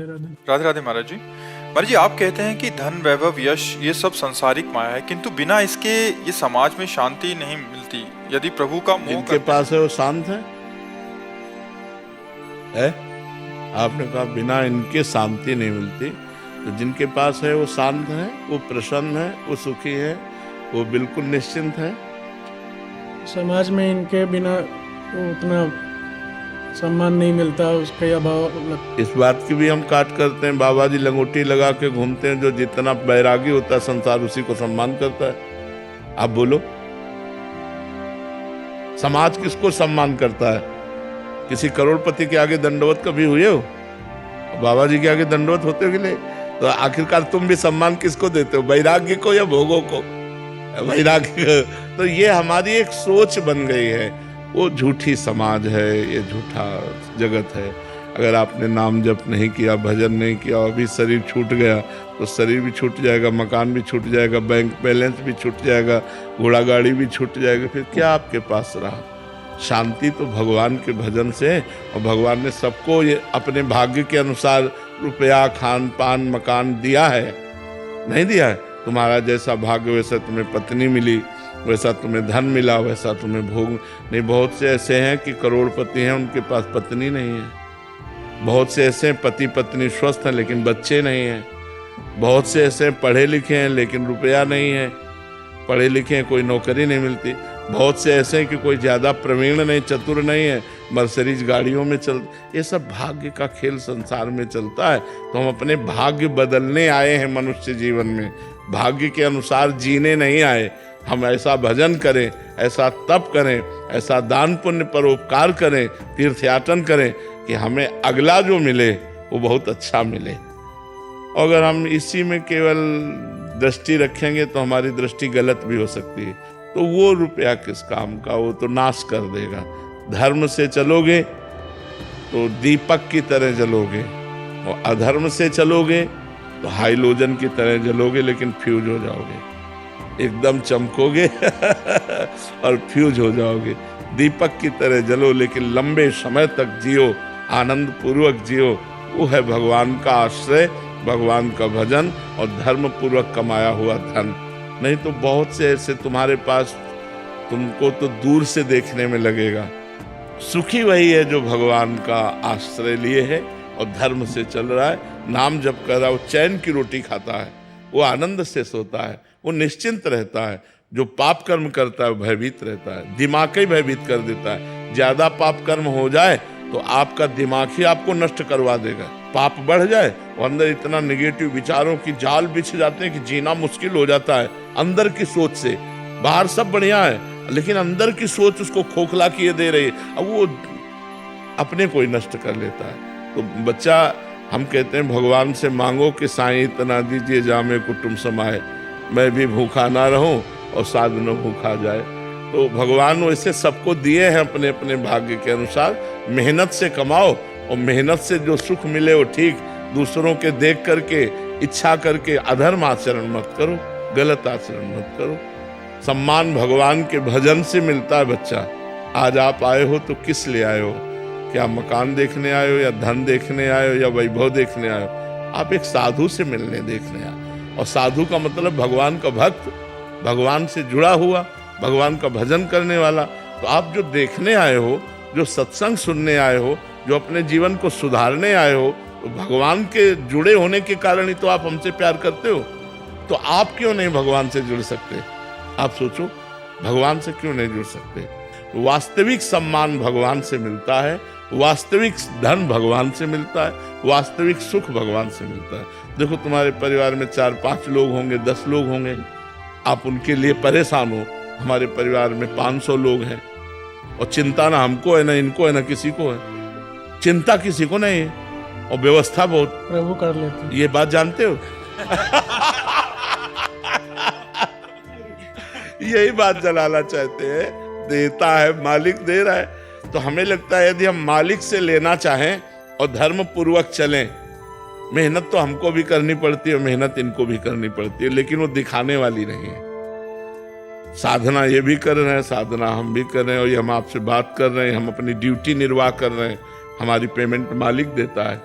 राधे राधे महाराज जी। महाराज जी, आप कहते हैं कि धन वैभव यश ये सब सांसारिक माया है, किंतु बिना इसके ये समाज में शांति नहीं मिलती। यदि प्रभु का मोह जिनके पास है वो शांत है? आपने कहा बिना इनके शांति नहीं मिलती, तो जिनके पास है वो शांत है, वो प्रसन्न है, वो सुखी है, वो बिल्कुल निश्चिंत है। समाज में इनके बिना उतना सम्मान नहीं मिलता, उसका अभाव। इस बात की भी हम काट करते हैं, बाबा जी लंगोटी लगा के घूमते हैं, जो जितना बैरागी होता है संसार उसी को सम्मान करता है। आप बोलो, समाज किसको सम्मान करता है? किसी करोड़पति के आगे दंडवत कभी हुए हो? बाबा जी के आगे दंडवत होते हो कि नहीं? तो आखिरकार तुम भी सम्मान किसको देते हो, वैराग्य को या भोगों को? वैराग्य। तो ये हमारी एक सोच बन गई है, वो झूठी समाज है, ये झूठा जगत है। अगर आपने नाम जप नहीं किया, भजन नहीं किया, अभी शरीर छूट गया तो शरीर भी छूट जाएगा, मकान भी छूट जाएगा, बैंक बैलेंस भी छूट जाएगा, घोड़ा गाड़ी भी छूट जाएगा, फिर क्या आपके पास रहा? शांति तो भगवान के भजन से है, और भगवान ने सबको ये अपने भाग्य के अनुसार रुपया, खान पान, मकान दिया है, नहीं दिया है? तुम्हारा जैसा भाग्य वैसा तुम्हें पत्नी मिली, वैसा तुम्हें धन मिला, वैसा तुम्हें भोग नहीं। बहुत से ऐसे हैं कि करोड़पति हैं, उनके पास पत्नी नहीं है। बहुत से ऐसे पति पत्नी स्वस्थ हैं लेकिन बच्चे नहीं हैं। बहुत से ऐसे पढ़े लिखे हैं लेकिन रुपया नहीं है, पढ़े लिखे हैं कोई नौकरी नहीं मिलती। बहुत से ऐसे हैं कि कोई ज़्यादा प्रवीण नहीं, चतुर नहीं है, मर्सिडीज गाड़ियों में चल। ये सब भाग्य का खेल संसार में चलता है। तो हम अपने भाग्य बदलने आए हैं मनुष्य जीवन में, भाग्य के अनुसार जीने नहीं आए। हम ऐसा भजन करें, ऐसा तप करें, ऐसा दान पुण्य परोपकार करें, तीर्थयाटन करें कि हमें अगला जो मिले वो बहुत अच्छा मिले। अगर हम इसी में केवल दृष्टि रखेंगे तो हमारी दृष्टि गलत भी हो सकती है। तो वो रुपया किस काम का, वो तो नाश कर देगा। धर्म से चलोगे तो दीपक की तरह जलोगे, और अधर्म से चलोगे तो हाइलोजन की तरह जलोगे, लेकिन फ्यूज हो जाओगे, एकदम चमकोगे और फ्यूज हो जाओगे। दीपक की तरह जलो लेकिन लंबे समय तक जियो, आनंद पूर्वक जियो। वो है भगवान का आश्रय, भगवान का भजन और धर्म पूर्वक कमाया हुआ धन। नहीं तो बहुत से ऐसे तुम्हारे पास, तुमको तो दूर से देखने में लगेगा। सुखी वही है जो भगवान का आश्रय लिए है और धर्म से चल रहा है, नाम जप कर रहा है, वो चैन की रोटी खाता है, वो आनंद से सोता है, वो निश्चिंत रहता है। जो पाप कर्म करता है वो भयभीत रहता है, दिमाग ही भयभीत कर देता है। ज्यादा पाप कर्म हो जाए तो आपका दिमाग ही आपको नष्ट करवा देगा। पाप बढ़ जाए और अंदर इतना नेगेटिव विचारों की जाल बिछ जाते हैं कि जीना मुश्किल हो जाता है। अंदर की सोच से, बाहर सब बढ़िया है लेकिन अंदर की सोच उसको खोखला किए दे रही है, अब वो अपने को ही नष्ट कर लेता है। तो बच्चा, हम कहते हैं भगवान से मांगो कि साईं इतना दीजिए जामे कुटुंब समाए, मैं भी भूखा ना रहूं और साधु न भूखा जाए। तो भगवान वैसे सबको दिए हैं अपने अपने भाग्य के अनुसार। मेहनत से कमाओ और मेहनत से जो सुख मिले वो ठीक। दूसरों के देख करके, इच्छा करके अधर्म आचरण मत करो, गलत आचरण मत करो। सम्मान भगवान के भजन से मिलता है। बच्चा, आज आप आए हो तो किस लिए आए हो? क्या मकान देखने आए हो, या धन देखने आए हो, या वैभव देखने आए हो? आप एक साधु से मिलने देखने आए। और साधु का मतलब भगवान का भक्त, भगवान से जुड़ा हुआ, भगवान का भजन करने वाला। तो आप जो देखने आए हो, जो सत्संग सुनने आए हो, जो अपने जीवन को सुधारने आए हो, तो भगवान के जुड़े होने के कारण ही तो आप हमसे प्यार करते हो। तो आप क्यों नहीं भगवान से जुड़ सकते? आप सोचो, भगवान से क्यों नहीं जुड़ सकते? वास्तविक सम्मान भगवान से मिलता है, वास्तविक धन भगवान से मिलता है, वास्तविक सुख भगवान से मिलता है। देखो, तुम्हारे परिवार में 4-5 लोग होंगे, 10 लोग होंगे, आप उनके लिए परेशान हो। हमारे परिवार में 500 लोग हैं और चिंता ना हमको है, ना इनको है, ना किसी को है। चिंता किसी को नहीं है और व्यवस्था बहुत प्रभु कर लेते हैं। ये बात जानते हो? यही बात जलाना चाहते हैं। देता है मालिक, दे रहा है। तो हमें लगता है यदि हम मालिक से लेना चाहें और धर्म पूर्वक चलें, मेहनत तो हमको भी करनी पड़ती है, मेहनत इनको भी करनी पड़ती है, लेकिन वो दिखाने वाली नहीं है। साधना ये भी कर रहे हैं, साधना हम भी कर रहे हैं, और ये हम आपसे बात कर रहे हैं, हम अपनी ड्यूटी निर्वाह कर रहे हैं। हमारी पेमेंट मालिक देता है।